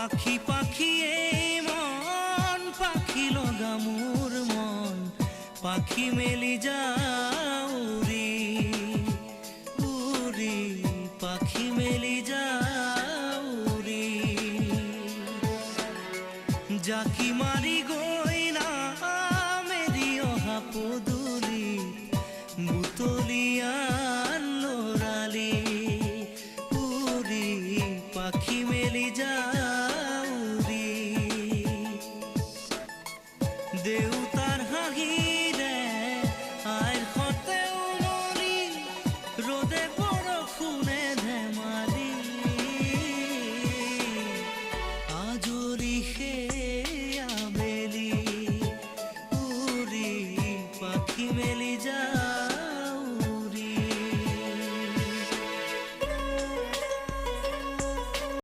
পাখি পাখি মন পাখি লগা মোৰ মন পাখি মেলি যাও উৰি উৰি পাখি মেলি যাও উৰি জাকি মাৰি গৈ না মেলি অহা পদূলি বুটলিয়ান লৰালি উৰি পাখি মেলি যাও